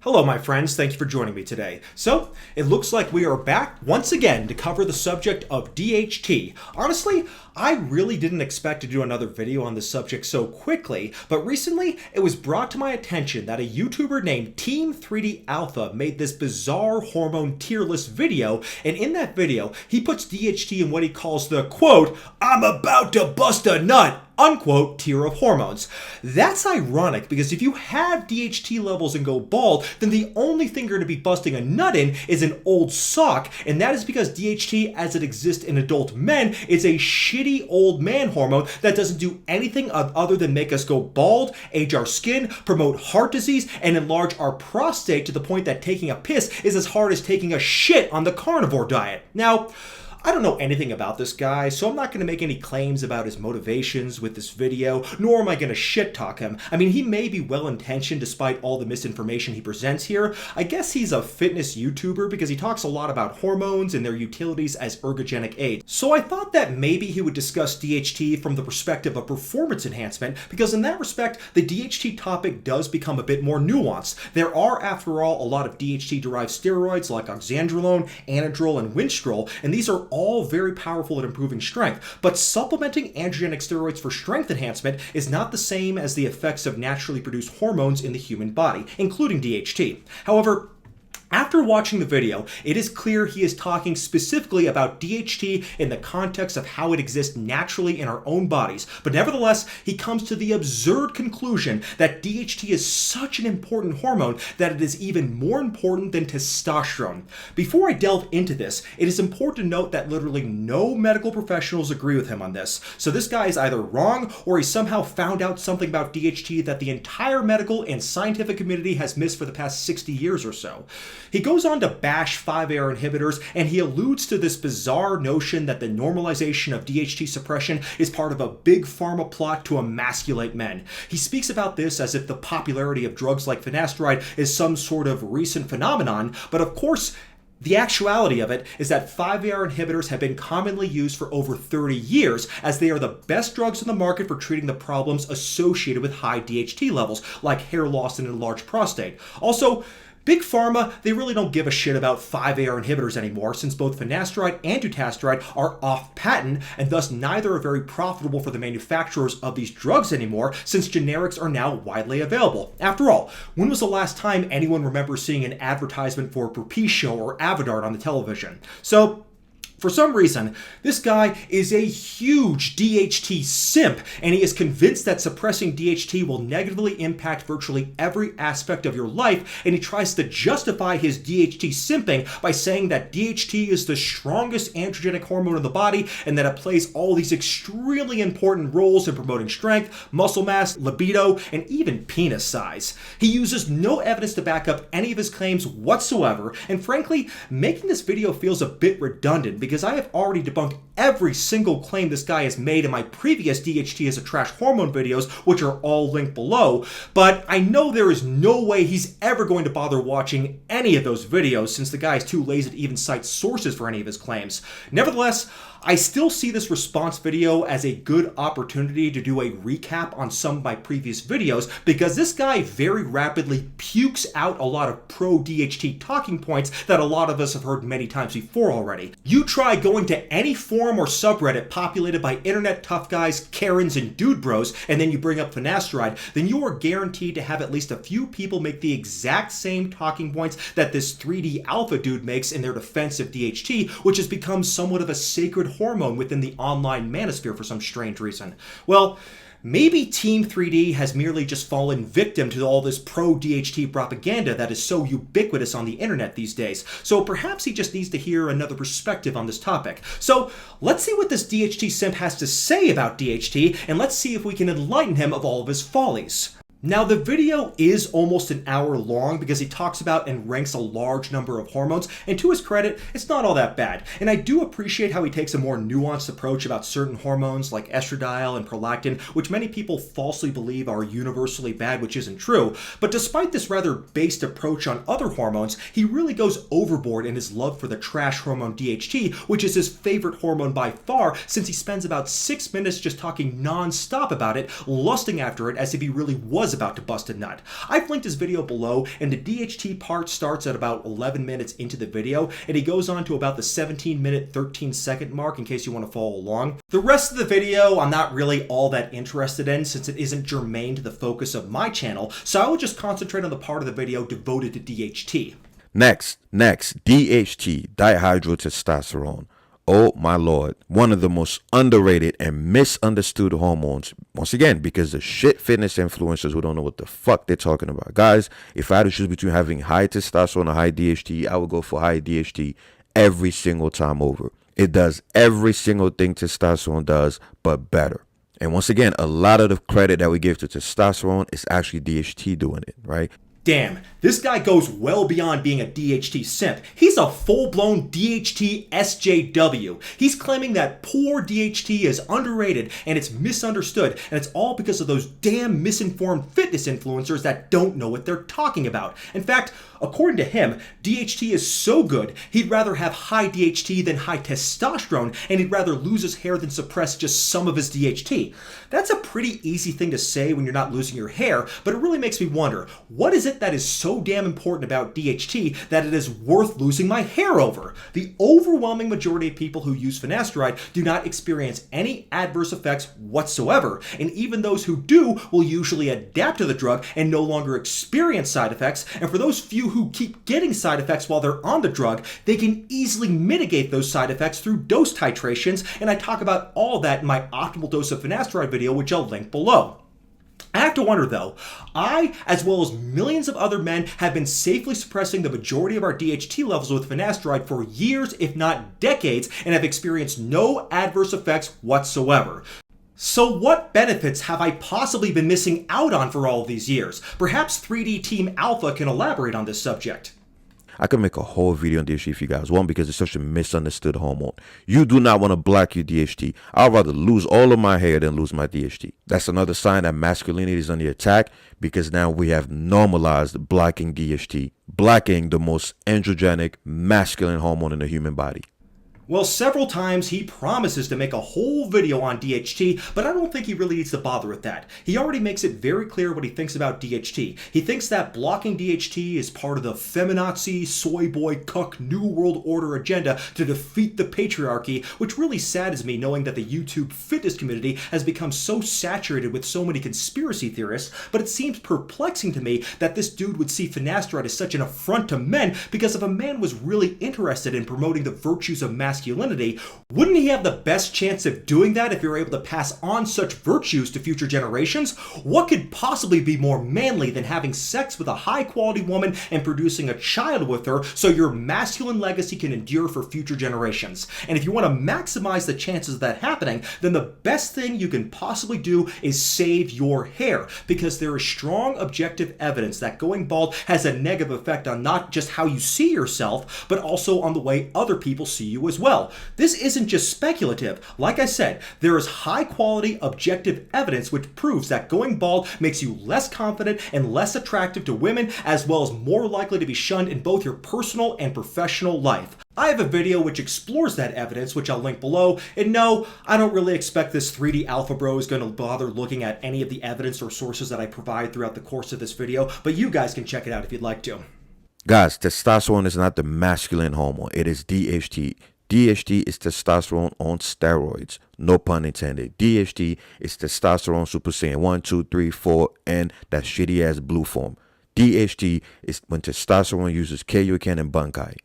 Hello my friends, thank you for joining me today. So, it looks like we are back once again to cover the subject of DHT. Honestly, I really didn't expect to do another video on this subject so quickly, but recently it was brought to my attention that a YouTuber named Team 3D Alpha made this bizarre hormone tier list video, and in that video, he puts DHT in what he calls the, quote, "I'm about to bust a nut," unquote, tier of hormones. That's ironic because if you have DHT levels and go bald, then the only thing you're going to be busting a nut in is an old sock, and that is because DHT as it exists in adult men is a shitty old man hormone that doesn't do anything other than make us go bald, age our skin, promote heart disease, and enlarge our prostate to the point that taking a piss is as hard as taking a shit on the carnivore diet. Now, I don't know anything about this guy, so I'm not going to make any claims about his motivations with this video, nor am I going to shit talk him. I mean, he may be well-intentioned despite all the misinformation he presents here. I guess he's a fitness YouTuber because he talks a lot about hormones and their utilities as ergogenic aids. So I thought that maybe he would discuss DHT from the perspective of performance enhancement, because in that respect, the DHT topic does become a bit more nuanced. There are, after all, a lot of DHT-derived steroids like oxandrolone, anadrol, and winstrol, and these are all very powerful at improving strength, but supplementing androgenic steroids for strength enhancement is not the same as the effects of naturally produced hormones in the human body, including DHT. However, after watching the video, it is clear he is talking specifically about DHT in the context of how it exists naturally in our own bodies, but nevertheless, he comes to the absurd conclusion that DHT is such an important hormone that it is even more important than testosterone. Before I delve into this, it is important to note that literally no medical professionals agree with him on this, so this guy is either wrong or he somehow found out something about DHT that the entire medical and scientific community has missed for the past 60 years or so. He goes on to bash 5-AR inhibitors, and he alludes to this bizarre notion that the normalization of DHT suppression is part of a big pharma plot to emasculate men. He speaks about this as if the popularity of drugs like Finasteride is some sort of recent phenomenon, but of course, the actuality of it is that 5-AR inhibitors have been commonly used for over 30 years, as they are the best drugs in the market for treating the problems associated with high DHT levels, like hair loss and enlarged prostate. Also, Big Pharma, they really don't give a shit about 5-AR inhibitors anymore, since both finasteride and dutasteride are off patent, and thus neither are very profitable for the manufacturers of these drugs anymore, since generics are now widely available. After all, when was the last time anyone remembers seeing an advertisement for Propecia or Avodart on the television? So, for some reason, this guy is a huge DHT simp, and he is convinced that suppressing DHT will negatively impact virtually every aspect of your life, and he tries to justify his DHT simping by saying that DHT is the strongest androgenic hormone in the body, and that it plays all these extremely important roles in promoting strength, muscle mass, libido, and even penis size. He uses no evidence to back up any of his claims whatsoever, and frankly, making this video feels a bit redundant because I have already debunked every single claim this guy has made in my previous DHT as a trash hormone videos, which are all linked below, but I know there is no way he's ever going to bother watching any of those videos since the guy is too lazy to even cite sources for any of his claims. Nevertheless, I still see this response video as a good opportunity to do a recap on some of my previous videos, because this guy very rapidly pukes out a lot of pro-DHT talking points that a lot of us have heard many times before already. You try going to any forum or subreddit populated by internet tough guys, Karens, and dude bros, and then you bring up finasteride, then you are guaranteed to have at least a few people make the exact same talking points that this 3D alpha dude makes in their defense of DHT, which has become somewhat of a sacred hormone within the online manosphere for some strange reason. Well, maybe Team 3D has merely just fallen victim to all this pro-DHT propaganda that is so ubiquitous on the internet these days, so perhaps he just needs to hear another perspective on this topic. So let's see what this DHT simp has to say about DHT, and let's see if we can enlighten him of all of his follies. Now, the video is almost an hour long because he talks about and ranks a large number of hormones, and to his credit, it's not all that bad. And I do appreciate how he takes a more nuanced approach about certain hormones like estradiol and prolactin, which many people falsely believe are universally bad, which isn't true. But despite this rather based approach on other hormones, he really goes overboard in his love for the trash hormone DHT, which is his favorite hormone by far, since he spends about 6 minutes just talking non-stop about it, lusting after it as if he really was was about to bust a nut. I've linked his video below, and the DHT part starts at about 11 minutes into the video, and he goes on to about the 17-minute, 13-second mark in case you want to follow along. The rest of the video I'm not really all that interested in since it isn't germane to the focus of my channel, so I will just concentrate on the part of the video devoted to DHT. Next, DHT, dihydrotestosterone. Oh my lord, one of the most underrated and misunderstood hormones. Once again, because the shit fitness influencers who don't know what the fuck they're talking about. Guys, if I had to choose between having high testosterone or high DHT, I would go for high DHT every single time over. It does every single thing testosterone does, but better. And once again, a lot of the credit that we give to testosterone is actually DHT doing it, right? Damn, this guy goes well beyond being a DHT simp. He's a full-blown DHT SJW. He's claiming that poor DHT is underrated and it's misunderstood, and it's all because of those damn misinformed fitness influencers that don't know what they're talking about. In fact, according to him, DHT is so good, he'd rather have high DHT than high testosterone, and he'd rather lose his hair than suppress just some of his DHT. That's a pretty easy thing to say when you're not losing your hair, but it really makes me wonder, what is it that is so damn important about DHT that it is worth losing my hair over? The overwhelming majority of people who use Finasteride do not experience any adverse effects whatsoever, and even those who do will usually adapt to the drug and no longer experience side effects, and for those few who keep getting side effects while they're on the drug, they can easily mitigate those side effects through dose titrations, and I talk about all that in my optimal dose of Finasteride video, which I'll link below. I have to wonder though, I, as well as millions of other men, have been safely suppressing the majority of our DHT levels with Finasteride for years, if not decades, and have experienced no adverse effects whatsoever. So what benefits have I possibly been missing out on for all of these years? Perhaps 3D Team Alpha can elaborate on this subject. I could make a whole video on DHT for you guys. One, because it's such a misunderstood hormone. You do not want to block your DHT. I'd rather lose all of my hair than lose my DHT. That's another sign that masculinity is under attack, because now we have normalized blocking DHT, blocking the most androgenic masculine hormone in the human body. Well, several times he promises to make a whole video on DHT, but I don't think he really needs to bother with that. He already makes it very clear what he thinks about DHT. He thinks that blocking DHT is part of the feminazi, soy boy, cuck, new world order agenda to defeat the patriarchy, which really saddens me knowing that the YouTube fitness community has become so saturated with so many conspiracy theorists, but it seems perplexing to me that this dude would see Finasteride as such an affront to men, because if a man was really interested in promoting the virtues of masculinity, wouldn't he have the best chance of doing that if you're able to pass on such virtues to future generations? What could possibly be more manly than having sex with a high-quality woman and producing a child with her so your masculine legacy can endure for future generations? And if you want to maximize the chances of that happening, then the best thing you can possibly do is save your hair, because there is strong objective evidence that going bald has a negative effect on not just how you see yourself, but also on the way other people see you as well. This isn't just speculative. Like I said, there is high quality objective evidence which proves that going bald makes you less confident and less attractive to women, as well as more likely to be shunned in both your personal and professional life. I have a video which explores that evidence, which I'll link below, and no, I don't really expect this 3D Alpha Bro is going to bother looking at any of the evidence or sources that I provide throughout the course of this video, but you guys can check it out if you'd like to. Guys, testosterone is not the masculine hormone. It is DHT. DHT is testosterone on steroids. No pun intended. DHT is testosterone Super Saiyan 1, 2, 3, 4, and that shitty ass blue form. DHT is when testosterone uses Kaioken and Bunkai.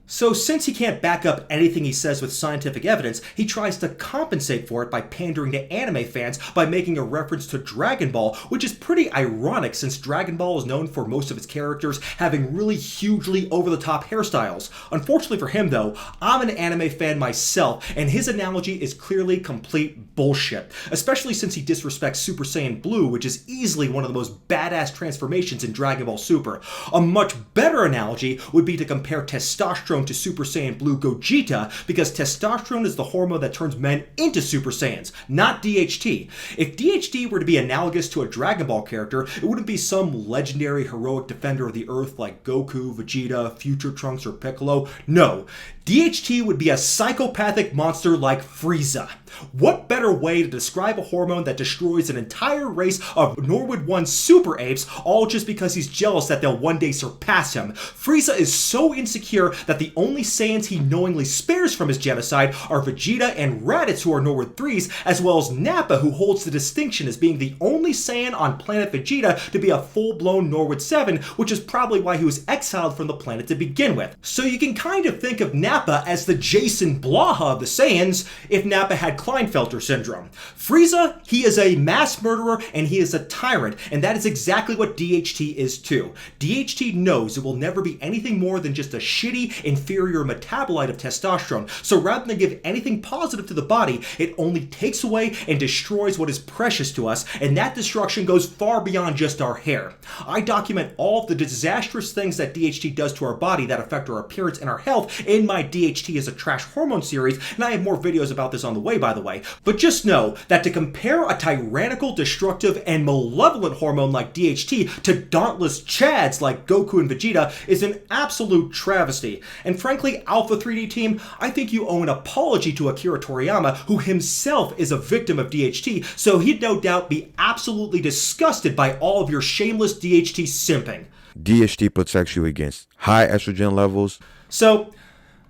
So since he can't back up anything he says with scientific evidence, he tries to compensate for it by pandering to anime fans by making a reference to Dragon Ball, which is pretty ironic since Dragon Ball is known for most of its characters having really hugely over-the-top hairstyles. Unfortunately for him though, I'm an anime fan myself, and his analogy is clearly complete bullshit, especially since he disrespects Super Saiyan Blue, which is easily one of the most badass transformations in Dragon Ball Super. A much better analogy would be to compare testosterone testosterone to Super Saiyan Blue Gogeta because testosterone is the hormone that turns men into Super Saiyans, not DHT. If DHT were to be analogous to a Dragon Ball character, it wouldn't be some legendary heroic defender of the Earth like Goku, Vegeta, Future Trunks, or Piccolo. No, DHT would be a psychopathic monster like Frieza. What better way to describe a hormone that destroys an entire race of Norwood 1 super apes, all just because he's jealous that they'll one day surpass him? Frieza is so insecure that the only Saiyans he knowingly spares from his genocide are Vegeta and Raditz, who are Norwood 3s, as well as Nappa, who holds the distinction as being the only Saiyan on planet Vegeta to be a full-blown Norwood 7, which is probably why he was exiled from the planet to begin with. So you can kind of think of Nappa as the Jason Blaha of the Saiyans if Nappa had Klinefelter syndrome. Frieza, he is a mass murderer and he is a tyrant, and that is exactly what DHT is too. DHT knows it will never be anything more than just a shitty, inferior metabolite of testosterone, so rather than give anything positive to the body, it only takes away and destroys what is precious to us, and that destruction goes far beyond just our hair. I document all of the disastrous things that DHT does to our body that affect our appearance and our health in my DHT is a trash hormone series, and I have more videos about this on the way, by the way. But just know that to compare a tyrannical, destructive, and malevolent hormone like DHT to dauntless chads like Goku and Vegeta is an absolute travesty. And frankly, Alpha 3D team, I think you owe an apology to Akira Toriyama, who himself is a victim of DHT, so he'd no doubt be absolutely disgusted by all of your shameless DHT simping. DHT protects you against high estrogen levels. So,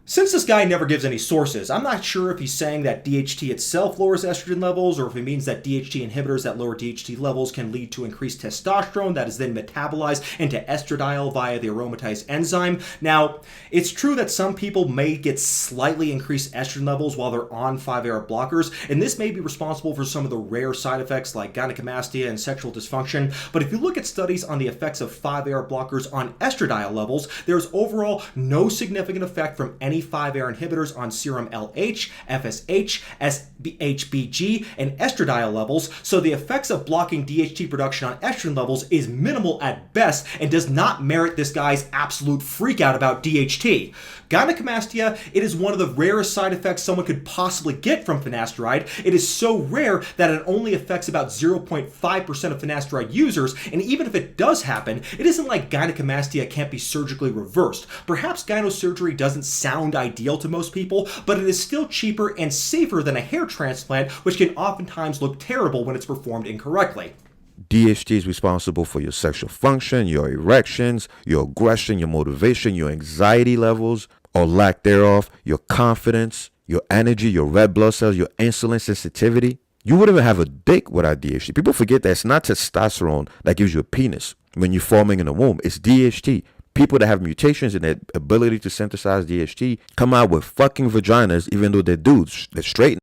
since this guy never gives any sources, I'm not sure if he's saying that DHT itself lowers estrogen levels or if he means that DHT inhibitors that lower DHT levels can lead to increased testosterone that is then metabolized into estradiol via the aromatase enzyme. Now, it's true that some people may get slightly increased estrogen levels while they're on 5-AR blockers, and this may be responsible for some of the rare side effects like gynecomastia and sexual dysfunction, but if you look at studies on the effects of 5-AR blockers on estradiol levels, there's overall no significant effect from any 5-AR inhibitors on serum LH, FSH, SHBG, and estradiol levels, so the effects of blocking DHT production on estrogen levels is minimal at best and does not merit this guy's absolute freakout about DHT. Gynecomastia, it is one of the rarest side effects someone could possibly get from finasteride. It is so rare that it only affects about 0.5% of finasteride users, and even if it does happen, it isn't like gynecomastia can't be surgically reversed. Perhaps gynosurgery doesn't sound ideal to most people, but it is still cheaper and safer than a hair transplant, which can oftentimes look terrible when it's performed incorrectly. DHT is responsible for your sexual function, your erections, your aggression, your motivation, your anxiety levels, or lack thereof, your confidence, your energy, your red blood cells, your insulin sensitivity. You wouldn't even have a dick without DHT. People forget that it's not testosterone that gives you a penis when you're forming in the womb. It's DHT. People that have mutations in their ability to synthesize DHT come out with fucking vaginas, even though they're dudes. They're straight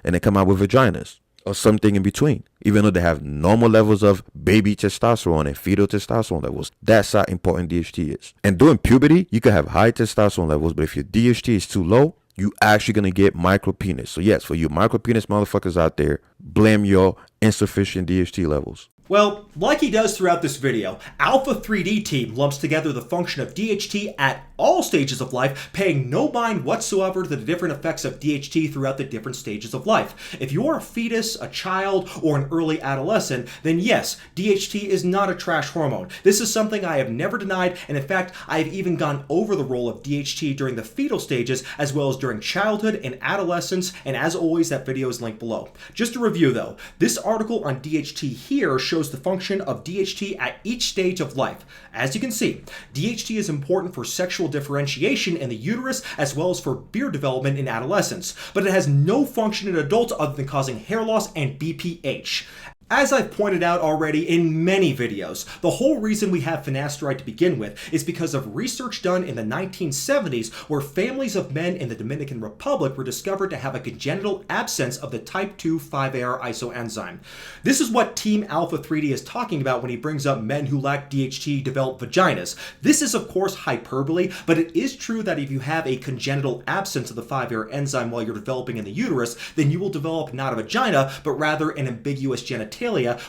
and they come out with vaginas or something in between, even though they have normal levels of baby testosterone and fetal testosterone levels. That's how important DHT is. And during puberty, you can have high testosterone levels, but if your DHT is too low, you actually going to get micropenis. So yes, for you micropenis motherfuckers out there, blame your insufficient DHT levels. Well, like he does throughout this video, Alpha 3D team lumps together the function of DHT at all stages of life, paying no mind whatsoever to the different effects of DHT throughout the different stages of life. If you are a fetus, a child, or an early adolescent, then yes, DHT is not a trash hormone. This is something I have never denied, and in fact, I have even gone over the role of DHT during the fetal stages, as well as during childhood and adolescence, and as always, that video is linked below. Just a review though, this article on DHT here shows the function of DHT at each stage of life. As you can see, DHT is important for sexual differentiation in the uterus as well as for beard development in adolescence, but it has no function in adults other than causing hair loss and BPH. As I've pointed out already in many videos, the whole reason we have finasteride to begin with is because of research done in the 1970s where families of men in the Dominican Republic were discovered to have a congenital absence of the type 2 5-AR isoenzyme. This is what Team Alpha 3D is talking about when he brings up men who lack DHT develop vaginas. This is of course hyperbole, but it is true that if you have a congenital absence of the 5-AR enzyme while you're developing in the uterus, then you will develop not a vagina, but rather an ambiguous genitalia,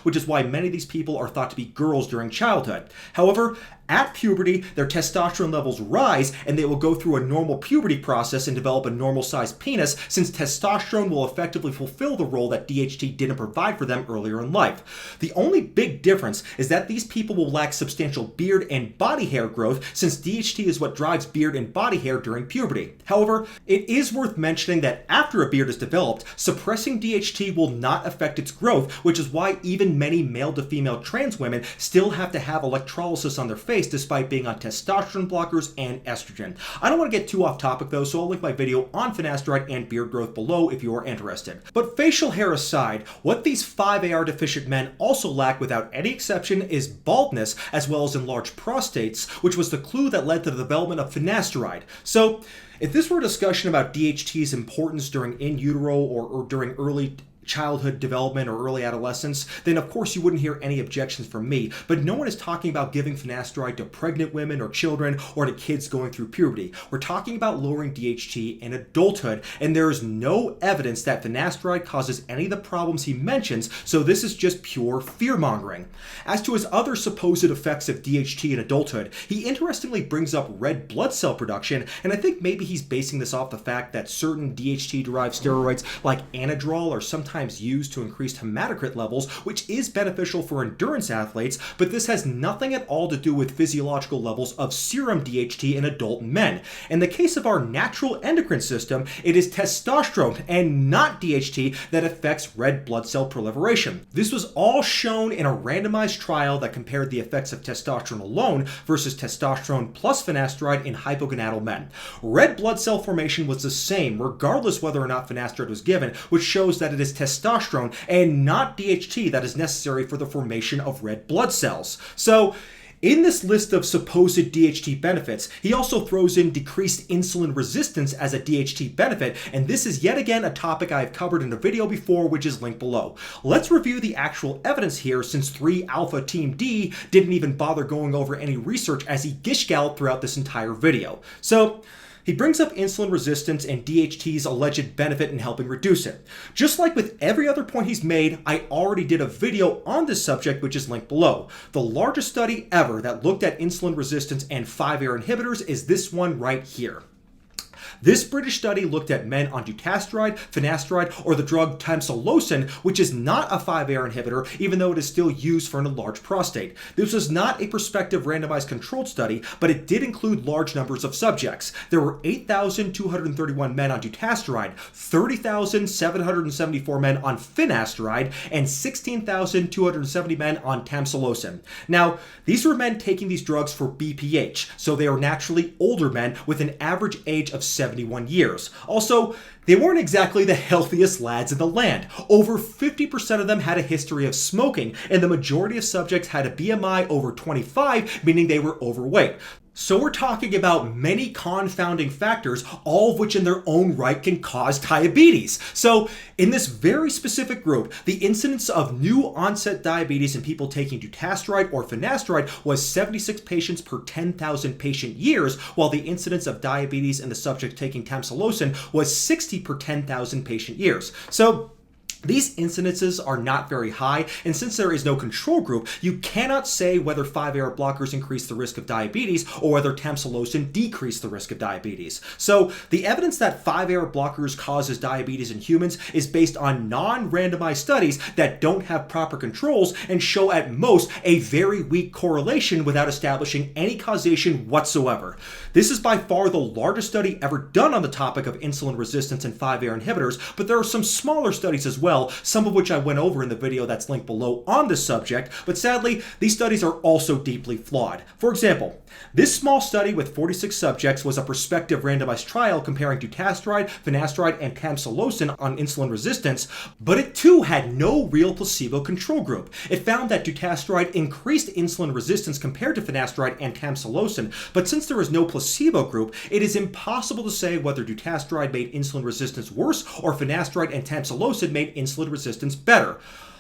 which is why many of these people are thought to be girls during childhood. However, At puberty, their testosterone levels rise and they will go through a normal puberty process and develop a normal-sized penis, since testosterone will effectively fulfill the role that DHT didn't provide for them earlier in life. The only big difference is that these people will lack substantial beard and body hair growth, since DHT is what drives beard and body hair during puberty. However, it is worth mentioning that after a beard is developed, suppressing DHT will not affect its growth, which is why even many male-to-female trans women still have to have electrolysis on their face despite being on testosterone blockers and estrogen. I don't want to get too off topic though, so I'll link my video on finasteride and beard growth below if you are interested. But facial hair aside, what these 5-AR deficient men also lack without any exception is baldness, as well as enlarged prostates, which was the clue that led to the development of finasteride. So, if this were a discussion about DHT's importance during in utero or during early childhood development or early adolescence, then of course you wouldn't hear any objections from me. But no one is talking about giving finasteride to pregnant women or children or to kids going through puberty. We're talking about lowering DHT in adulthood, and there is no evidence that finasteride causes any of the problems he mentions, so this is just pure fear-mongering. As to his other supposed effects of DHT in adulthood, he interestingly brings up red blood cell production, and I think maybe he's basing this off the fact that certain DHT-derived steroids like Anadrol are sometimes used to increase hematocrit levels, which is beneficial for endurance athletes, but this has nothing at all to do with physiological levels of serum DHT in adult men. In the case of our natural endocrine system, it is testosterone and not DHT that affects red blood cell proliferation. This was all shown in a randomized trial that compared the effects of testosterone alone versus testosterone plus finasteride in hypogonadal men. Red blood cell formation was the same regardless whether or not finasteride was given, which shows that it is testosterone and not DHT that is necessary for the formation of red blood cells. So, in this list of supposed DHT benefits, he also throws in decreased insulin resistance as a DHT benefit, and this is yet again a topic I've covered in a video before, which is linked below. Let's review the actual evidence here, since 3 Alpha Team D didn't even bother going over any research as he gish-galloped throughout this entire video. So, he brings up insulin resistance and DHT's alleged benefit in helping reduce it. Just like with every other point he's made, I already did a video on this subject, which is linked below. The largest study ever that looked at insulin resistance and 5-AR inhibitors is this one right here. This British study looked at men on dutasteride, finasteride, or the drug tamsulosin, which is not a 5-AR inhibitor, even though it is still used for an enlarged prostate. This was not a prospective randomized controlled study, but it did include large numbers of subjects. There were 8,231 men on dutasteride, 30,774 men on finasteride, and 16,270 men on tamsulosin. Now, these were men taking these drugs for BPH, so they are naturally older men with an average age of 71 years. Also, they weren't exactly the healthiest lads in the land. Over 50% of them had a history of smoking, and the majority of subjects had a BMI over 25, meaning they were overweight. So we're talking about many confounding factors, all of which in their own right can cause diabetes. So in this very specific group, the incidence of new onset diabetes in people taking dutasteride or finasteride was 76 patients per 10,000 patient years, while the incidence of diabetes in the subject taking tamsulosin was 60 per 10,000 patient years. So these incidences are not very high, and since there is no control group, you cannot say whether 5-AR blockers increase the risk of diabetes or whether tamsulosin decrease the risk of diabetes. So the evidence that 5-AR blockers causes diabetes in humans is based on non-randomized studies that don't have proper controls and show at most a very weak correlation without establishing any causation whatsoever. This is by far the largest study ever done on the topic of insulin resistance and 5-AR inhibitors, but there are some smaller studies as well, some of which I went over in the video that's linked below on this subject, but sadly, these studies are also deeply flawed. For example, this small study with 46 subjects was a prospective randomized trial comparing dutasteride, finasteride, and tamsulosin on insulin resistance, but it too had no real placebo control group. It found that dutasteride increased insulin resistance compared to finasteride and tamsulosin, but since there is no placebo group, it is impossible to say whether dutasteride made insulin resistance worse or finasteride and tamsulosin made insulin resistance better.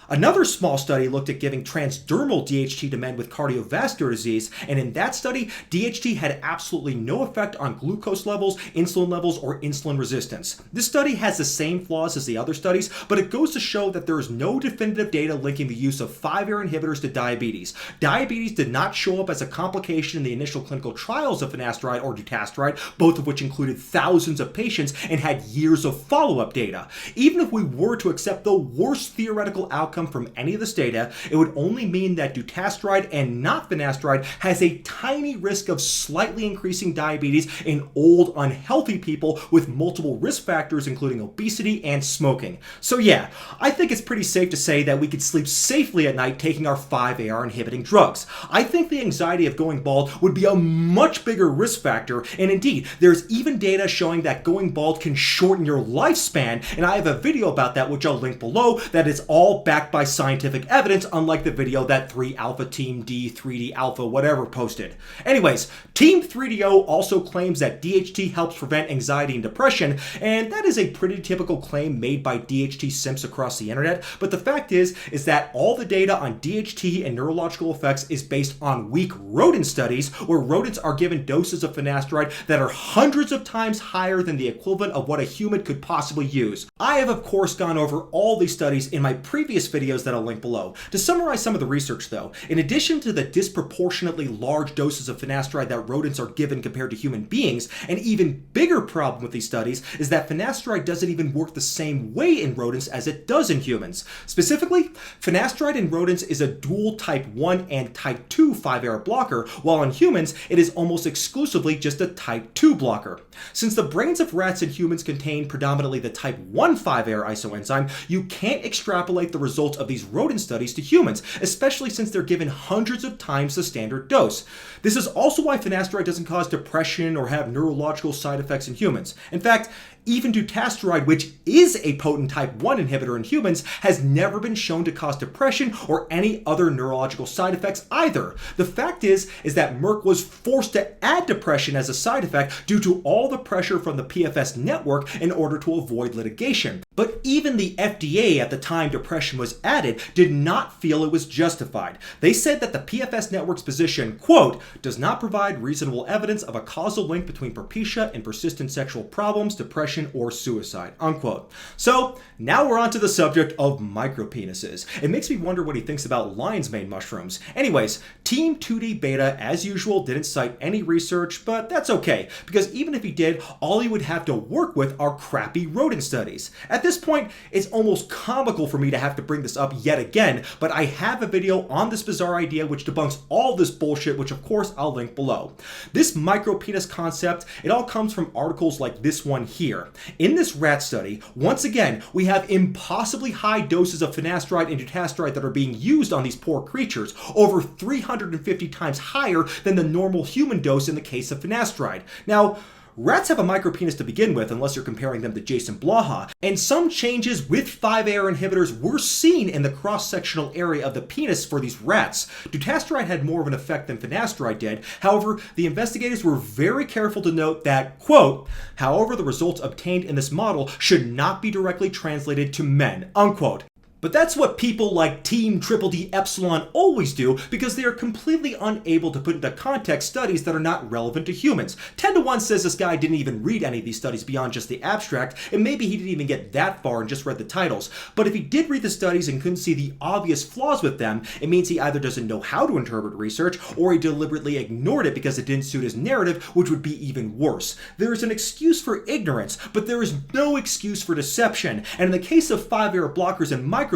Another small study looked at giving transdermal DHT to men with cardiovascular disease, and in that study, DHT had absolutely no effect on glucose levels, or insulin resistance. This study has the same flaws as the other studies, but it goes to show that there is no definitive data linking the use of 5-AR inhibitors to diabetes. Diabetes did not show up as a complication in the initial clinical trials of finasteride or dutasteride, both of which included thousands of patients and had years of follow-up data. Even if we were to accept the worst theoretical outcome from any of this data, it would only mean that dutasteride and not finasteride has a tiny risk of slightly increasing diabetes in old, unhealthy people with multiple risk factors including obesity and smoking. So yeah, I think it's pretty safe to say that we could sleep safely at night taking our 5-AR inhibiting drugs. I think the anxiety of going bald would be a much bigger risk factor, and indeed, there's even data showing that going bald can shorten your lifespan, and I have a video about that which I'll link below that is all backed by scientific evidence, unlike the video that 3-Alpha Team D, 3D Alpha, whatever posted. Anyways, Team 3DO also claims that DHT helps prevent anxiety and depression, and that is a pretty typical claim made by DHT simps across the internet, but the fact is that all the data on DHT and neurological effects is based on weak rodent studies where rodents are given doses of finasteride that are hundreds of times higher than the equivalent of what a human could possibly use. I have of course gone over all these studies in my previous videos that I'll link below. To summarize some of the research though, in addition to the disproportionately large doses of finasteride that rodents are given compared to human beings, an even bigger problem with these studies is that finasteride doesn't even work the same way in rodents as it does in humans. Specifically, finasteride in rodents is a dual type 1 and type 2 5-AR blocker, while in humans it is almost exclusively just a type 2 blocker. Since the brains of rats and humans contain predominantly the type 1 5-AR isoenzyme, you can't extrapolate the results of these rodent studies to humans, especially since they're given hundreds of times the standard dose. This is also why finasteride doesn't cause depression or have neurological side effects in humans. In fact, even dutasteride, which is a potent type 1 inhibitor in humans, has never been shown to cause depression or any other neurological side effects either. The fact is that Merck was forced to add depression as a side effect due to all the pressure from the PFS network in order to avoid litigation. But even the FDA at the time depression was added did not feel it was justified. They said that the PFS network's position, quote, does not provide reasonable evidence of a causal link between propecia and persistent sexual problems, depression, or suicide, unquote. So now we're on to the subject of micropenises. It makes me wonder what he thinks about lion's mane mushrooms. Anyways, Team 2D Beta, as usual, didn't cite any research, but that's okay, because even if he did, all he would have to work with are crappy rodent studies. At this point, it's almost comical for me to have to bring this up yet again, but I have a video on this bizarre idea which debunks all this bullshit, which of course I'll link below. This micropenis concept, it all comes from articles like this one here. In this rat study, once again, we have impossibly high doses of finasteride and dutasteride that are being used on these poor creatures, over 350 times higher than the normal human dose in the case of finasteride. Now, rats have a micropenis to begin with, unless you're comparing them to Jason Blaha, and some changes with 5-AR inhibitors were seen in the cross-sectional area of the penis for these rats. Dutasteride had more of an effect than finasteride did. However, the investigators were very careful to note that, quote, however, the results obtained in this model should not be directly translated to men, unquote. But that's what people like Team Triple D Epsilon always do, because they are completely unable to put into context studies that are not relevant to humans. 10-1 says this guy didn't even read any of these studies beyond just the abstract, and maybe he didn't even get that far and just read the titles. But if he did read the studies and couldn't see the obvious flaws with them, it means he either doesn't know how to interpret research, or he deliberately ignored it because it didn't suit his narrative, which would be even worse. There is an excuse for ignorance, but there is no excuse for deception. And in the case of 5-AR blockers and micropenises,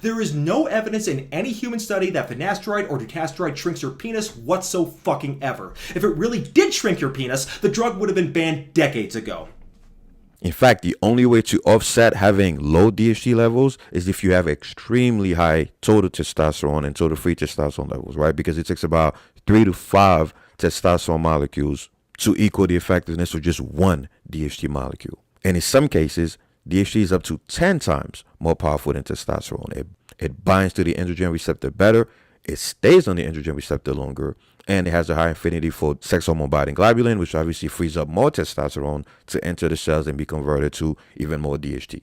there is no evidence in any human study that finasteride or dutasteride shrinks your penis whatso-fucking-ever. If it really did shrink your penis, the drug would have been banned decades ago. In fact, the only way to offset having low DHT levels is if you have extremely high total testosterone and total free testosterone levels, right? Because it takes about 3 to 5 testosterone molecules to equal the effectiveness of just one DHT molecule. And in some cases, DHT is up to 10 times more powerful than testosterone. It binds to the androgen receptor better, it stays on the androgen receptor longer, and it has a high affinity for sex hormone binding globulin, which obviously frees up more testosterone to enter the cells and be converted to even more DHT.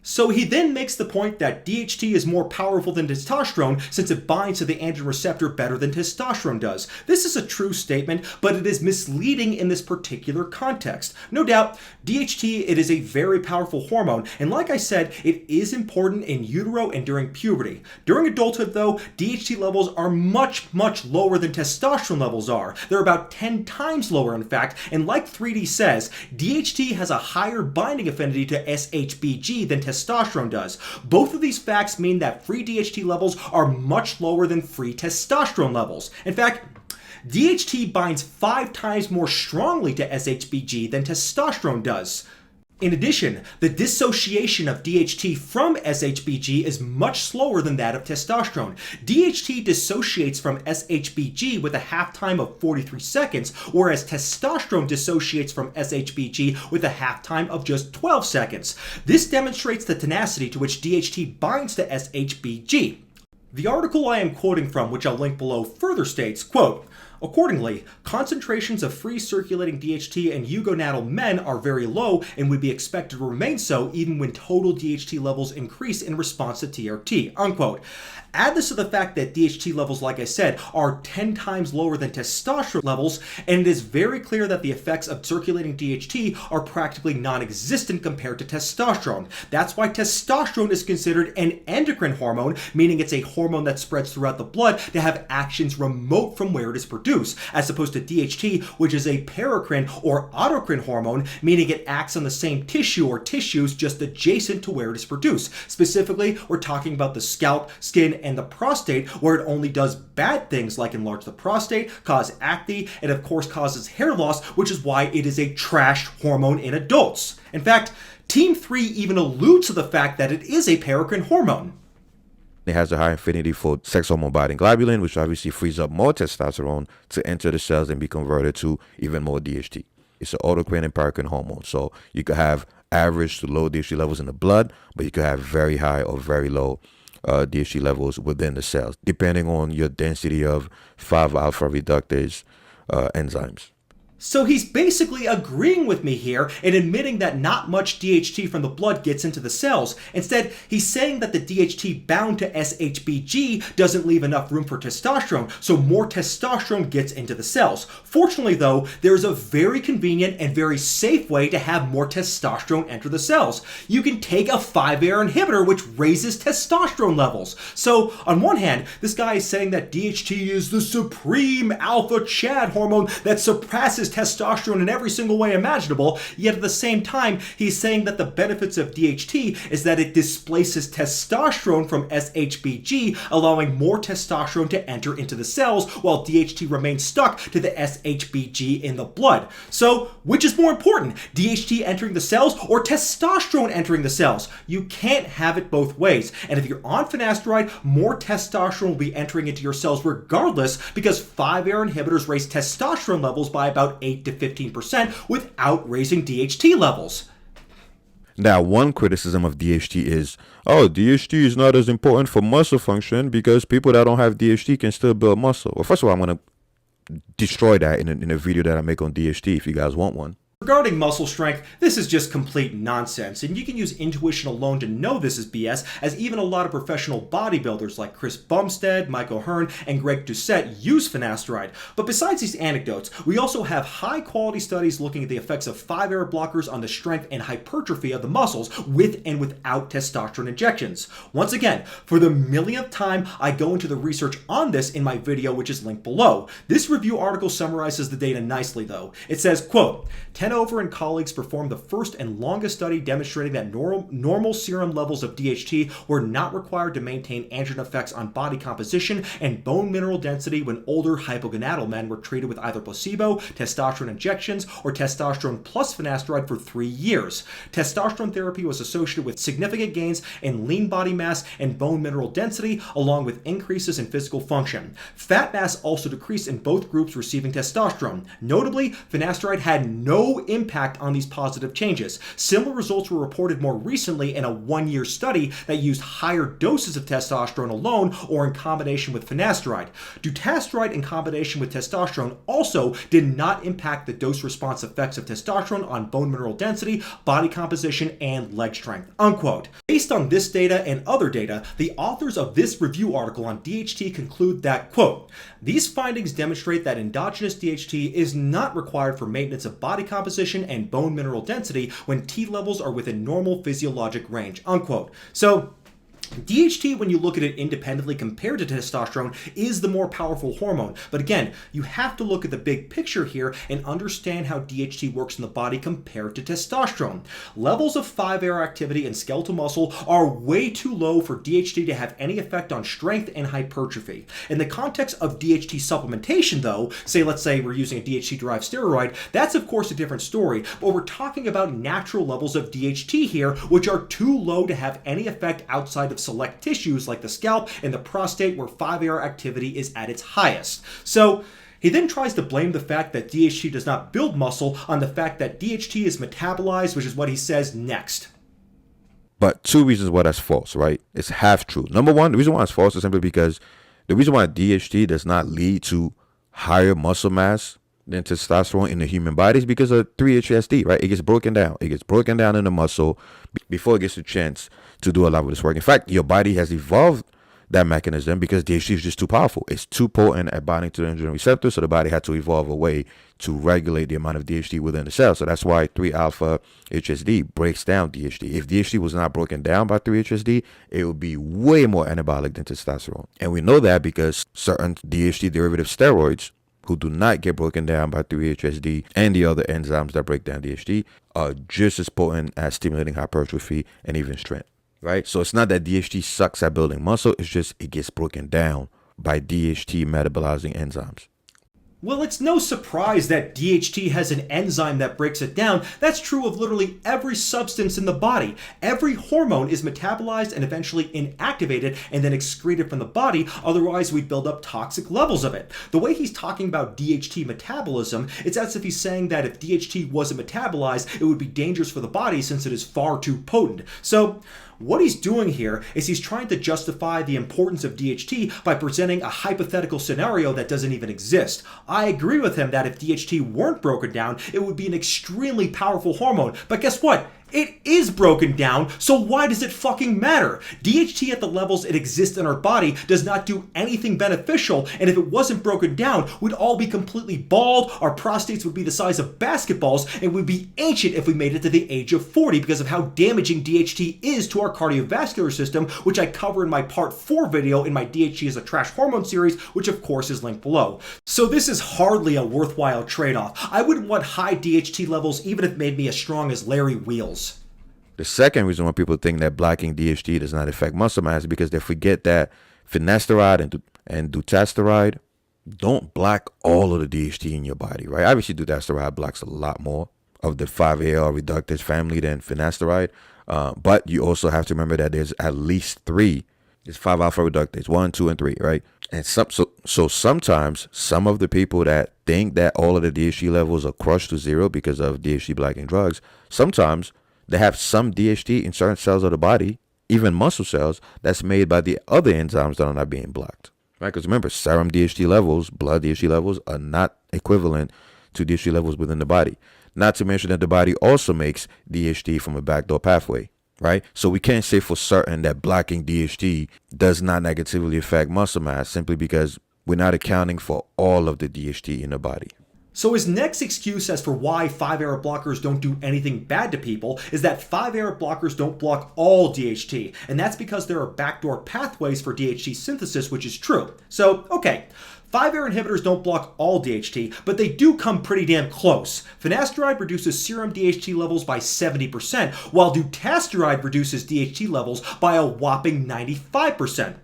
So he then makes the point that DHT is more powerful than testosterone since it binds to the androgen receptor better than testosterone does. This is a true statement, but it is misleading in this particular context. No doubt, DHT, it is a very powerful hormone, and like I said, it is important in utero and during puberty. During adulthood though, DHT levels are much lower than testosterone levels are. They're about 10 times lower in fact, and like 3D says, DHT has a higher binding affinity to SHBG than testosterone does. Both of these facts mean that free DHT levels are much lower than free testosterone levels. In fact, DHT binds 5 times more strongly to SHBG than testosterone does. In addition, the dissociation of DHT from SHBG is much slower than that of testosterone. DHT dissociates from SHBG with a half-time of 43 seconds, whereas testosterone dissociates from SHBG with a half-time of just 12 seconds. This demonstrates the tenacity to which DHT binds to SHBG. The article I am quoting from, which I'll link below, further states, quote, "Accordingly, concentrations of free circulating DHT in eugonadal men are very low and would be expected to remain so even when total DHT levels increase in response to TRT," unquote. Add this to the fact that DHT levels, like I said, are 10 times lower than testosterone levels, and it is very clear that the effects of circulating DHT are practically non-existent compared to testosterone. That's why testosterone is considered an endocrine hormone, meaning it's a hormone that spreads throughout the blood to have actions remote from where it is produced, as opposed to DHT, which is a paracrine or autocrine hormone, meaning it acts on the same tissue or tissues just adjacent to where it is produced. Specifically, we're talking about the scalp, skin, and the prostate, where it only does bad things like enlarge the prostate, cause acne, and of course causes hair loss, which is why it is a trash hormone in adults. In fact, Team 3 even alludes to the fact that it is a paracrine hormone. It has a high affinity for sex hormone binding globulin, which obviously frees up more testosterone to enter the cells and be converted to even more DHT. It's an autocrine and paracrine hormone, so you could have average to low DHT levels in the blood, but you could have very high or very low DHT levels within the cells, depending on your density of 5-alpha reductase enzymes. So he's basically agreeing with me here and admitting that not much DHT from the blood gets into the cells. Instead, he's saying that the DHT bound to SHBG doesn't leave enough room for testosterone, so more testosterone gets into the cells. Fortunately though, there's a very convenient and very safe way to have more testosterone enter the cells. You can take a 5-AR inhibitor which raises testosterone levels. So on one hand, this guy is saying that DHT is the supreme alpha Chad hormone that suppresses testosterone in every single way imaginable, yet at the same time, he's saying that the benefits of DHT is that it displaces testosterone from SHBG, allowing more testosterone to enter into the cells, while DHT remains stuck to the SHBG in the blood. So, which is more important, DHT entering the cells or testosterone entering the cells? You can't have it both ways, and if you're on finasteride, more testosterone will be entering into your cells regardless, because 5-AR inhibitors raise testosterone levels by about 8 to 15% without raising DHT levels. Now, one criticism of DHT is, oh, DHT is not as important for muscle function because people that don't have DHT can still build muscle. Well, first of all, I'm going to destroy that in a video that I make on DHT if you guys want one. Regarding muscle strength, this is just complete nonsense, and you can use intuition alone to know this is BS, as even a lot of professional bodybuilders like Chris Bumstead, Michael Hearn, and Greg Doucette use finasteride. But besides these anecdotes, we also have high-quality studies looking at the effects of 5-AR blockers on the strength and hypertrophy of the muscles with and without testosterone injections. Once again, for the millionth time, I go into the research on this in my video, which is linked below. This review article summarizes the data nicely, though. It says, quote, Tenover and colleagues performed the first and longest study demonstrating that normal serum levels of DHT were not required to maintain androgen effects on body composition and bone mineral density when older hypogonadal men were treated with either placebo, testosterone injections, or testosterone plus finasteride for 3 years. Testosterone therapy was associated with significant gains in lean body mass and bone mineral density, along with increases in physical function. Fat mass also decreased in both groups receiving testosterone. Notably, finasteride had no no impact on these positive changes. Similar results were reported more recently in a 1-year study that used higher doses of testosterone alone or in combination with finasteride. Dutasteride in combination with testosterone also did not impact the dose-response effects of testosterone on bone mineral density, body composition, and leg strength, unquote. Based on this data and other data, the authors of this review article on DHT conclude that, quote, these findings demonstrate that endogenous DHT is not required for maintenance of body composition and bone mineral density when T levels are within normal physiologic range, unquote. So, DHT, when you look at it independently compared to testosterone, is the more powerful hormone. But again, you have to look at the big picture here and understand how DHT works in the body compared to testosterone. Levels of 5-AR activity in skeletal muscle are way too low for DHT to have any effect on strength and hypertrophy. In the context of DHT supplementation, though, let's say we're using a DHT-derived steroid, that's of course a different story, but we're talking about natural levels of DHT here, which are too low to have any effect outside of select tissues like the scalp and the prostate where 5-AR activity is at its highest. So he then tries to blame the fact that DHT does not build muscle on the fact that DHT is metabolized, which is what he says next. But 2 reasons why that's false, right? It's half true. Number one, the reason why it's false is simply because the reason why DHT does not lead to higher muscle mass than testosterone in the human body is because of 3-HSD, right? It gets broken down. It gets broken down in the muscle before it gets a chance to do a lot of this work. In fact, your body has evolved that mechanism because DHT is just too powerful. It's too potent at binding to the androgen receptor, so the body had to evolve a way to regulate the amount of DHT within the cell. So that's why 3-alpha-HSD breaks down DHT. If DHT was not broken down by 3-HSD, it would be way more anabolic than testosterone. And we know that because certain DHT derivative steroids who do not get broken down by 3-HSD and the other enzymes that break down DHT are just as potent at stimulating hypertrophy and even strength, right? So it's not that DHT sucks at building muscle, it's just it gets broken down by DHT metabolizing enzymes. Well, it's no surprise that DHT has an enzyme that breaks it down. That's true of literally every substance in the body. Every hormone is metabolized and eventually inactivated and then excreted from the body, otherwise we'd build up toxic levels of it. The way he's talking about DHT metabolism, it's as if he's saying that if DHT wasn't metabolized, it would be dangerous for the body since it is far too potent. So, what he's doing here is he's trying to justify the importance of DHT by presenting a hypothetical scenario that doesn't even exist. I agree with him that if DHT weren't broken down, it would be an extremely powerful hormone. But guess what? It is broken down, so why does it fucking matter? DHT at the levels it exists in our body does not do anything beneficial, and if it wasn't broken down, we'd all be completely bald, our prostates would be the size of basketballs, and we'd be ancient if we made it to the age of 40 because of how damaging DHT is to our cardiovascular system, which I cover in my part 4 video in my DHT is a trash hormone series, which of course is linked below. So this is hardly a worthwhile trade-off. I wouldn't want high DHT levels even if it made me as strong as Larry Wheels. The second reason why people think that blocking DHT does not affect muscle mass is because they forget that finasteride and dutasteride don't block all of the DHT in your body, right? Obviously, dutasteride blocks a lot more of the 5-AR reductase family than finasteride, but you also have to remember that there's at least 3. There's 5-alpha reductase, 1, 2, and 3, right? And so sometimes some of the people that think that all of the DHT levels are crushed to zero because of DHT blocking drugs, sometimes they have some DHT in certain cells of the body, even muscle cells, that's made by the other enzymes that are not being blocked. Right? Because remember, serum DHT levels, blood DHT levels are not equivalent to DHT levels within the body. Not to mention that the body also makes DHT from a backdoor pathway. Right? So we can't say for certain that blocking DHT does not negatively affect muscle mass simply because we're not accounting for all of the DHT in the body. So his next excuse as for why 5-AR blockers don't do anything bad to people is that 5-AR blockers don't block all DHT, and that's because there are backdoor pathways for DHT synthesis, which is true. So, okay, 5-AR inhibitors don't block all DHT, but they do come pretty damn close. Finasteride reduces serum DHT levels by 70%, while dutasteride reduces DHT levels by a whopping 95%.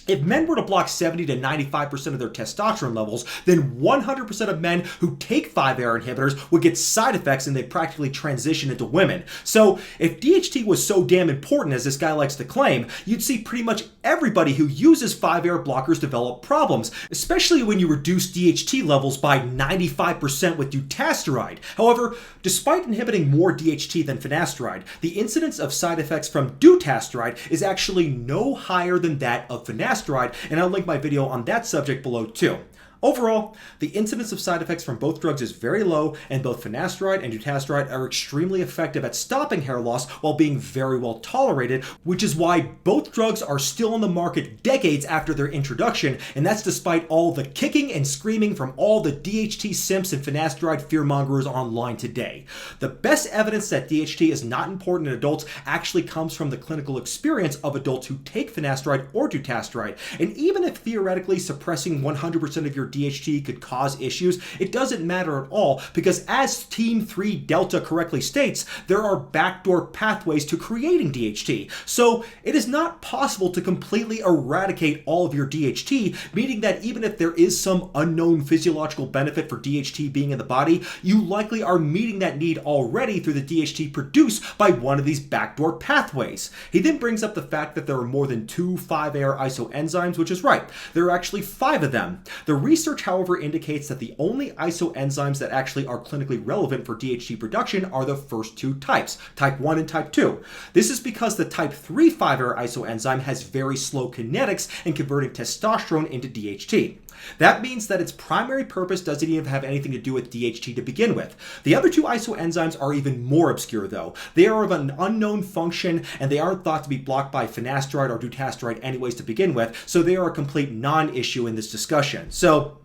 If men were to block 70 to 95% of their testosterone levels, then 100% of men who take 5-AR inhibitors would get side effects and they practically transition into women. So if DHT was so damn important as this guy likes to claim, you'd see pretty much everybody who uses 5-AR blockers develop problems, especially when you reduce DHT levels by 95% with dutasteride. However, despite inhibiting more DHT than finasteride, the incidence of side effects from dutasteride is actually no higher than that of finasteride, and I'll link my video on that subject below too. Overall, the incidence of side effects from both drugs is very low, and both finasteride and dutasteride are extremely effective at stopping hair loss while being very well tolerated, which is why both drugs are still on the market decades after their introduction, and that's despite all the kicking and screaming from all the DHT simps and finasteride fearmongers online today. The best evidence that DHT is not important in adults actually comes from the clinical experience of adults who take finasteride or dutasteride, and even if theoretically suppressing 100% of your DHT could cause issues, it doesn't matter at all, because as Team 3 Delta correctly states, there are backdoor pathways to creating DHT. So it is not possible to completely eradicate all of your DHT, meaning that even if there is some unknown physiological benefit for DHT being in the body, you likely are meeting that need already through the DHT produced by one of these backdoor pathways. He then brings up the fact that there are more than 2 5-AR isoenzymes, which is right. There are actually 5 of them. The research, however, indicates that the only isoenzymes that actually are clinically relevant for DHT production are the first 2 types, type 1 and type 2. This is because the type 3 5-AR isoenzyme has very slow kinetics in converting testosterone into DHT. That means that its primary purpose doesn't even have anything to do with DHT to begin with. The other 2 isoenzymes are even more obscure though. They are of an unknown function and they aren't thought to be blocked by finasteride or dutasteride anyways to begin with, so they are a complete non-issue in this discussion. So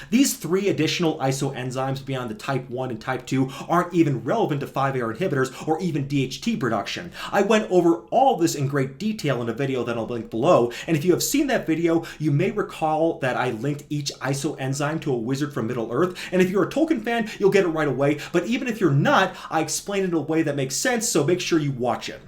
these 3 additional isoenzymes beyond the type 1 and type 2 aren't even relevant to 5-AR inhibitors or even DHT production. I went over all this in great detail in a video that I'll link below, and if you have seen that video, you may recall that I linked each isoenzyme to a wizard from Middle-earth, and if you're a Tolkien fan, you'll get it right away, but even if you're not, I explain it in a way that makes sense, so make sure you watch it.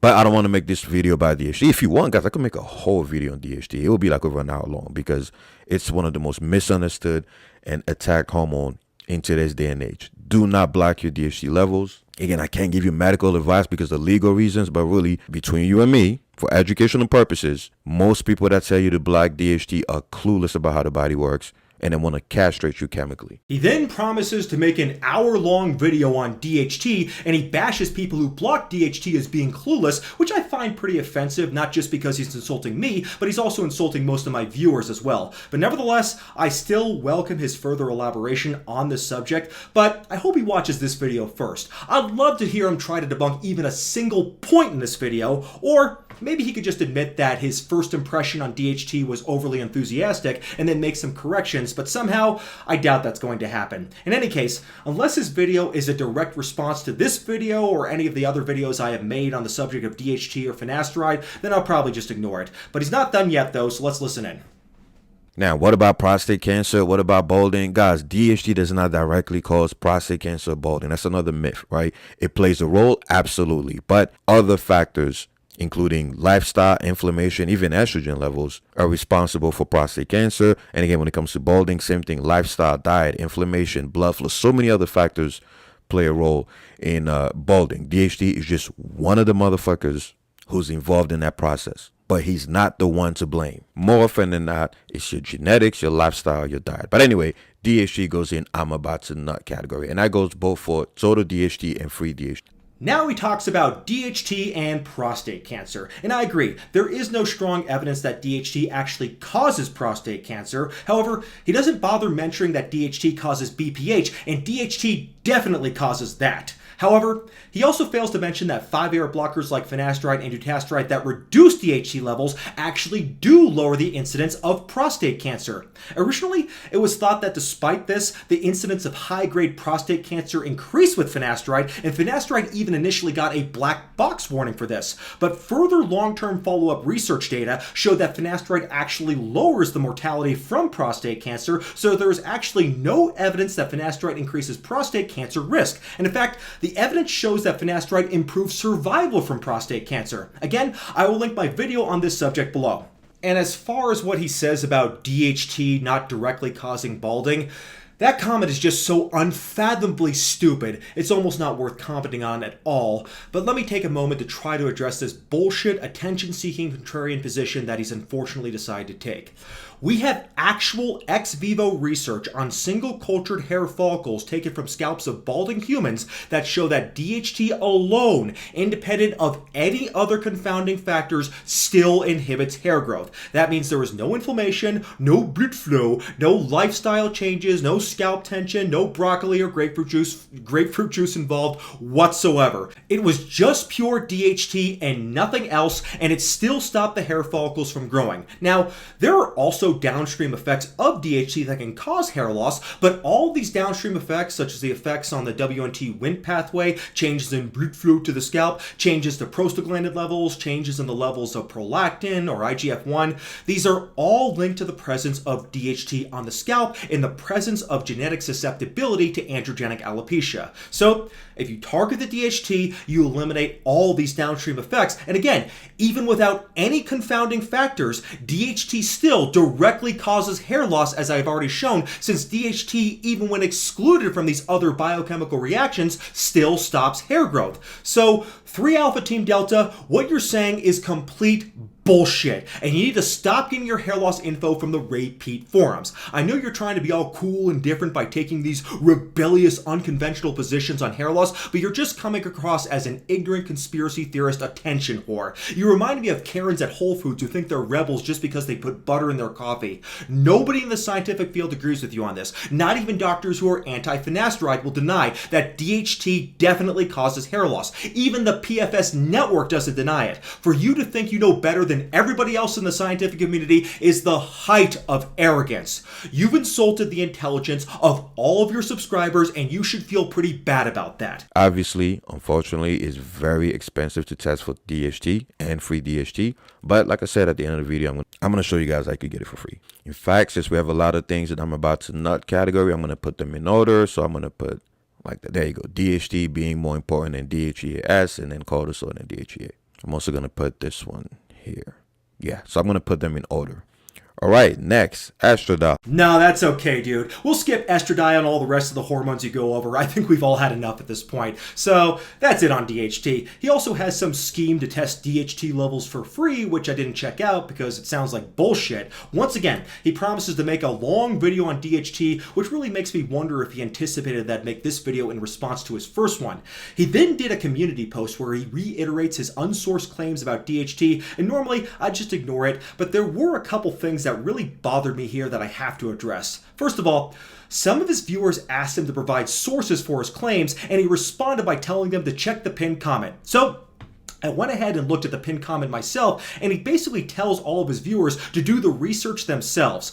But I don't want to make this video about DHT. If you want, guys, I could make a whole video on DHT. It will be like over an hour long because it's one of the most misunderstood and attacked hormone in today's day and age. Do not block your DHT levels. Again, I can't give you medical advice because of legal reasons, but really, between you and me, for educational purposes, most people that tell you to block DHT are clueless about how the body works and then want to castrate you chemically. He then promises to make an hour-long video on DHT, and he bashes people who block DHT as being clueless, which I find pretty offensive, not just because he's insulting me, but he's also insulting most of my viewers as well. But nevertheless, I still welcome his further elaboration on this subject, but I hope he watches this video first. I'd love to hear him try to debunk even a single point in this video, or maybe he could just admit that his first impression on DHT was overly enthusiastic and then make some corrections, but somehow I doubt that's going to happen. In any case, unless his video is a direct response to this video or any of the other videos I have made on the subject of DHT or finasteride, then I'll probably just ignore it. But he's not done yet though, so let's listen in. Now, what about prostate cancer? What about balding? Guys, DHT does not directly cause prostate cancer or balding. That's another myth, right? It plays a role, absolutely, but other factors including lifestyle, inflammation, even estrogen levels, are responsible for prostate cancer. And again, when it comes to balding, same thing, lifestyle, diet, inflammation, blood flow, so many other factors play a role in balding. DHT is just one of the motherfuckers who's involved in that process, but he's not the one to blame. More often than not, it's your genetics, your lifestyle, your diet. But anyway, DHT goes in I'm about to nut category, and that goes both for total DHT and free DHT. Now he talks about DHT and prostate cancer. And I agree, there is no strong evidence that DHT actually causes prostate cancer. However, he doesn't bother mentioning that DHT causes BPH, and DHT definitely causes that. However, he also fails to mention that 5-AR blockers like finasteride and dutasteride that reduce DHT levels actually do lower the incidence of prostate cancer. Originally, it was thought that despite this, the incidence of high-grade prostate cancer increased with finasteride, and finasteride even initially got a black box warning for this. But further long-term follow-up research data showed that finasteride actually lowers the mortality from prostate cancer, so there is actually no evidence that finasteride increases prostate cancer risk. And in fact, the evidence shows that finasteride improves survival from prostate cancer. Again, I will link my video on this subject below. And as far as what he says about DHT not directly causing balding, that comment is just so unfathomably stupid, it's almost not worth commenting on at all. But let me take a moment to try to address this bullshit, attention-seeking, contrarian position that he's unfortunately decided to take. We have actual ex vivo research on single cultured hair follicles taken from scalps of balding humans that show that DHT alone, independent of any other confounding factors, still inhibits hair growth. That means there is no inflammation, no blood flow, no lifestyle changes, no scalp tension, no broccoli or grapefruit juice involved whatsoever. It was just pure DHT and nothing else, and it still stopped the hair follicles from growing. Now, there are also downstream effects of DHT that can cause hair loss, but all these downstream effects, such as the effects on the WNT-Wnt pathway, changes in blood flow to the scalp, changes to prostaglandin levels, changes in the levels of prolactin or IGF-1, these are all linked to the presence of DHT on the scalp in the presence of genetic susceptibility to androgenic alopecia. So, if you target the DHT, you eliminate all these downstream effects. And again, even without any confounding factors, DHT still directly causes hair loss, as I've already shown, since DHT, even when excluded from these other biochemical reactions, still stops hair growth. So, 3-alpha team delta, what you're saying is complete bullshit, and you need to stop getting your hair loss info from the Ray Pete forums. I know you're trying to be all cool and different by taking these rebellious, unconventional positions on hair loss, but you're just coming across as an ignorant conspiracy theorist attention whore. You remind me of Karens at Whole Foods who think they're rebels just because they put butter in their coffee. Nobody in the scientific field agrees with you on this. Not even doctors who are anti-finasteride will deny that DHT definitely causes hair loss. Even the PFS network doesn't deny it. For you to think you know better than everybody else in the scientific community is the height of arrogance. You've insulted the intelligence of all of your subscribers, and you should feel pretty bad about that. Obviously, unfortunately, it's very expensive to test for DHT and free DHT. But like I said at the end of the video, I'm going to show you guys I could get it for free. In fact, since we have a lot of things that I'm about to nut category, I'm going to put them in order. So I'm going to put like that. There you go. DHT being more important than DHEAS, and then cortisol and then DHEA. I'm also going to put this one here. Yeah, so I'm going to put them in order. All right, next, estradiol. No, that's okay, dude. We'll skip estradiol and all the rest of the hormones you go over. I think we've all had enough at this point. So that's it on DHT. He also has some scheme to test DHT levels for free, which I didn't check out because it sounds like bullshit. Once again, he promises to make a long video on DHT, which really makes me wonder if he anticipated that make this video in response to his first one. He then did a community post where he reiterates his unsourced claims about DHT, and normally I'd just ignore it, but there were a couple things that really bothered me here that I have to address. First of all, some of his viewers asked him to provide sources for his claims, and he responded by telling them to check the pinned comment. So I went ahead and looked at the pinned comment myself, and he basically tells all of his viewers to do the research themselves.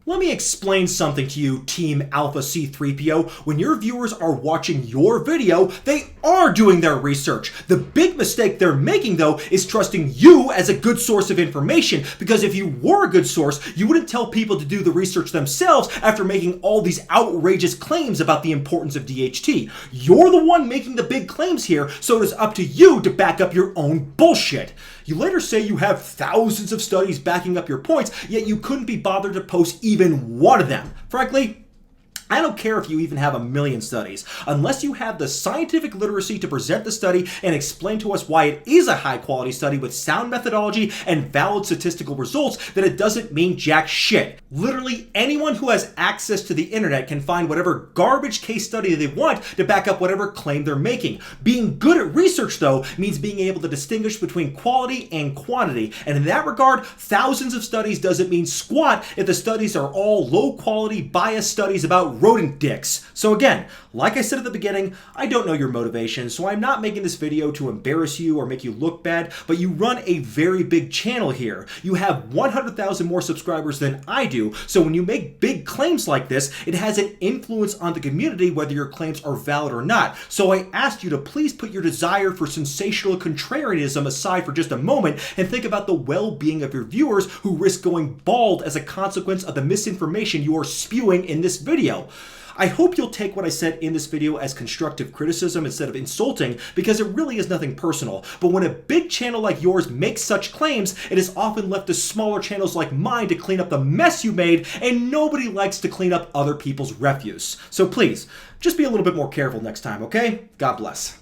Let me explain something to you, Team Alpha C3PO. When your viewers are watching your video, they are doing their research. The big mistake they're making, though, is trusting you as a good source of information, because if you were a good source, you wouldn't tell people to do the research themselves after making all these outrageous claims about the importance of DHT. You're the one making the big claims here, so it is up to you to back up your own bullshit. You later say you have thousands of studies backing up your points, yet you couldn't be bothered to post even one of them. Frankly, I don't care if you even have 1 million studies. Unless you have the scientific literacy to present the study and explain to us why it is a high-quality study with sound methodology and valid statistical results, then it doesn't mean jack shit. Literally anyone who has access to the internet can find whatever garbage case study they want to back up whatever claim they're making. Being good at research, though, means being able to distinguish between quality and quantity. And in that regard, thousands of studies doesn't mean squat if the studies are all low-quality, biased studies about rodent dicks. So again, like I said at the beginning, I don't know your motivation, so I'm not making this video to embarrass you or make you look bad, but you run a very big channel here. You have 100,000 more subscribers than I do, so when you make big claims like this, it has an influence on the community whether your claims are valid or not. So I asked you to please put your desire for sensational contrarianism aside for just a moment and think about the well-being of your viewers who risk going bald as a consequence of the misinformation you are spewing in this video. I hope you'll take what I said in this video as constructive criticism instead of insulting, because it really is nothing personal. But when a big channel like yours makes such claims, it is often left to smaller channels like mine to clean up the mess you made, and nobody likes to clean up other people's refuse. So please, just be a little bit more careful next time, okay? God bless.